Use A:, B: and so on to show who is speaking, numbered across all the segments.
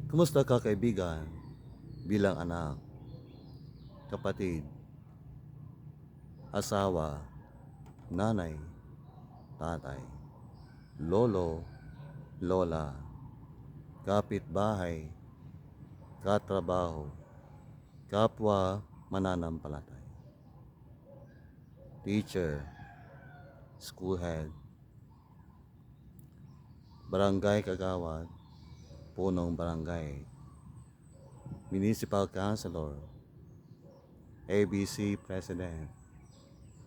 A: Kumusta ka kaibigan bilang anak, kapatid, asawa, nanay, tatay, lolo, lola, kapitbahay, katrabaho, kapwa mananampalataya, teacher, school head, barangay kagawad, punong barangay, municipal councilor, ABC president,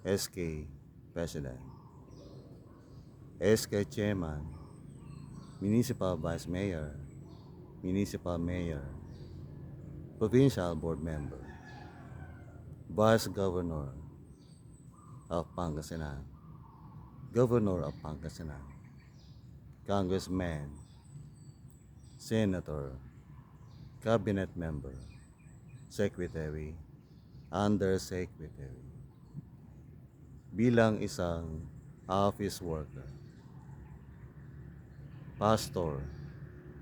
A: SK president, SK chairman, municipal vice mayor, municipal mayor, provincial board member, vice governor of Pangasinan, governor of Pangasinan, congressman, senator, cabinet member, secretary, undersecretary, bilang isang office worker, pastor,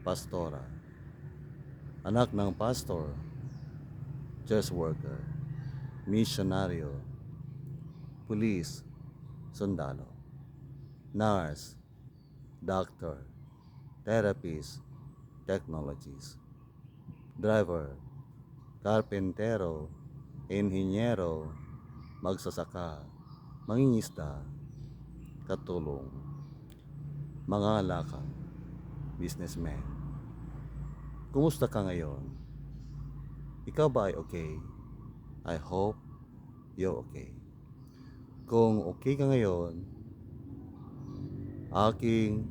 A: pastora, anak ng pastor, church worker, misyonaryo, police, sundalo, nurse, doctor, therapist, technologies, driver, karpentero, inhinyero, magsasaka, mangingisda, katulong, mga lakang, businessman. Kumusta ka ngayon? Ikaw ba ay okay? I hope you're okay. Kung okay ka ngayon, aking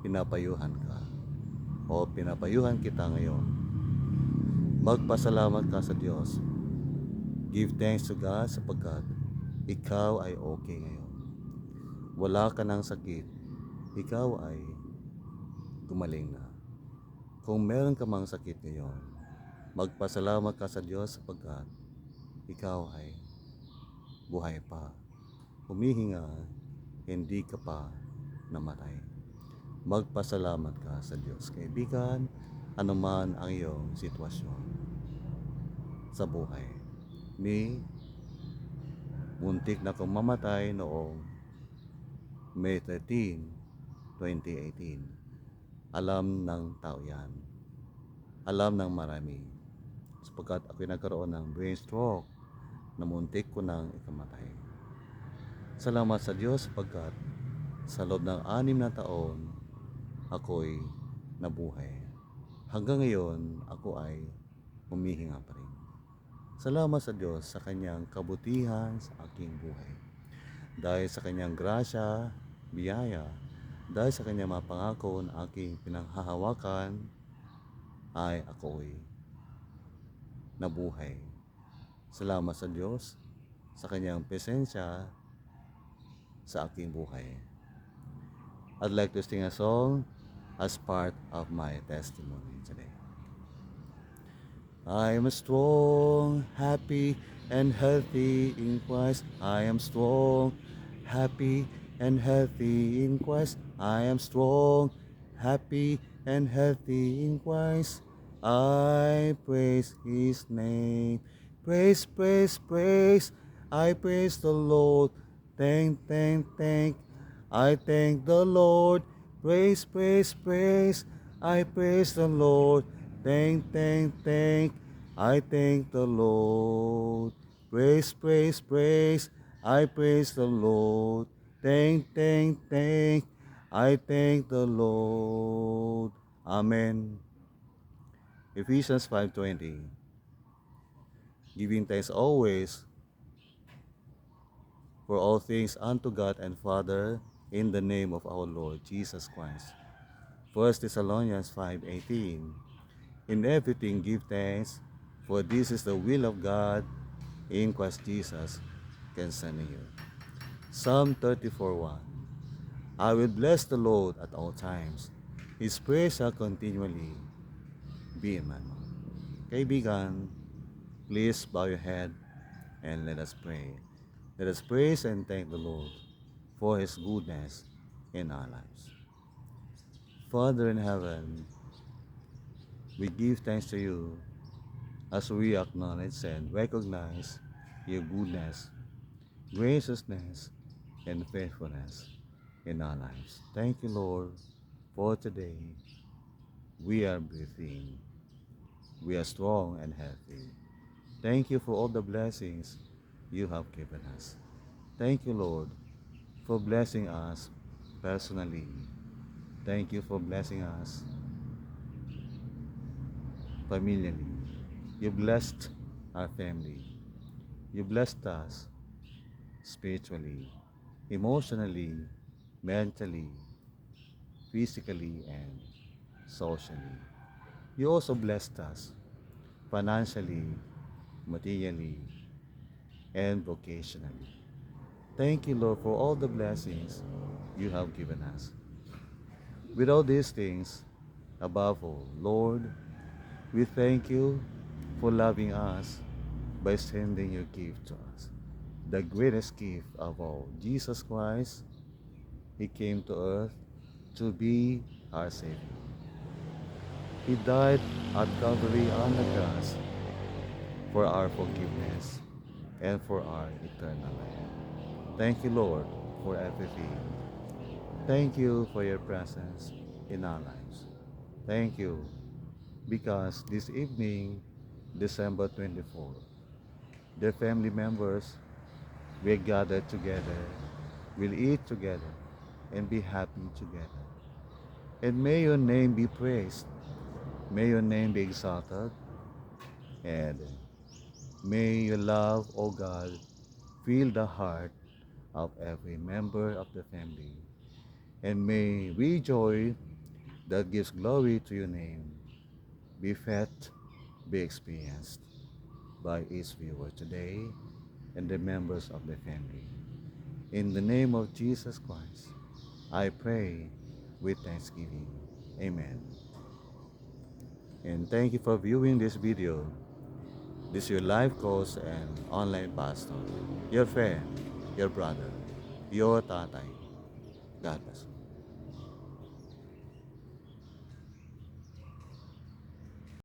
A: pinapayuhan ka o pinapayuhan kita ngayon. Magpasalamat ka sa Diyos. Give thanks to God sapagkat ikaw ay okay ngayon. Wala ka ng sakit, ikaw ay gumaling na. Kung meron ka mang sakit ngayon, magpasalamat ka sa Diyos sapagkat ikaw ay buhay pa. Humihinga, hindi ka pa namatay. Magpasalamat ka sa Diyos. Kaibigan, anuman ang iyong sitwasyon sa buhay. Muntik na kong mamatay noong May 13, 2018. Alam ng tao yan. Alam ng marami. Sapagkat ako'y nagkaroon ng brain stroke na muntik ko nang ikamatay. Salamat sa Diyos sapagkat sa loob ng 6 na taon, ako'y nabuhay. Hanggang ngayon, ako ay humihinga pa rin. Salamat sa Diyos sa kanyang kabutihan sa aking buhay. Dahil sa kanyang grasya, biyaya, dahil sa kanyang mga pangako na aking pinanghahawakan, ay ako'y nabuhay. Salamat sa Diyos sa kanyang presensya sa aking buhay. I'd like to sing a song as part of my testimony today. I am strong, happy, and healthy in Christ. I am strong, happy, and healthy in Christ. I am strong, happy, and healthy in Christ. I praise His name. Praise, praise, praise. I praise the Lord. Thank, thank, thank. I thank the Lord. Praise, praise, praise. I praise the Lord. Thank, thank, thank. I thank the Lord. Praise, praise, praise. I praise the Lord. Thank, thank, thank. I thank the Lord. Amen. Ephesians 5:20. Giving thanks always for all things unto God and Father in the name of our Lord Jesus Christ. 1 Thessalonians 5:18. In everything give thanks, for this is the will of God in Christ Jesus concerning you. Psalm 34:1. I will bless the Lord at all times. His praise shall continually be in my mouth. Kaibigan, please bow your head and let us pray. Let us praise and thank the Lord for His goodness in our lives. Father in heaven, We give thanks to you as we acknowledge and recognize your goodness, graciousness, and faithfulness in our lives. Thank you, Lord, for today. We are breathing. We are strong and healthy. Thank you for all the blessings you have given us. Thank you, Lord, for blessing us personally. Thank you for blessing us familially. You blessed our family. You blessed us spiritually, emotionally, mentally, physically, and socially. You also blessed us financially, materially, and vocationally. Thank you, Lord, for all the blessings you have given us. With all these things, above all, Lord, we thank you for loving us by sending your gift to us. The greatest gift of all, Jesus Christ. He came to earth to be our Savior. He died at Calvary on the cross for our forgiveness and for our eternal life. Thank you, Lord, for everything. Thank you for your presence in our lives. Thank you because this evening, December 24, their family members will gather together, will eat together, and be happy together. And may your name be praised. May your name be exalted. And may your love, O God, fill the heart of every member of the family. And may we joy that gives glory to your name be fed, be experienced by each viewer today and the members of the family. In the name of Jesus Christ, I pray with thanksgiving. Amen. And thank you for viewing this video. This is your life coach and online pastor, your friend, your brother, your tatay. God bless.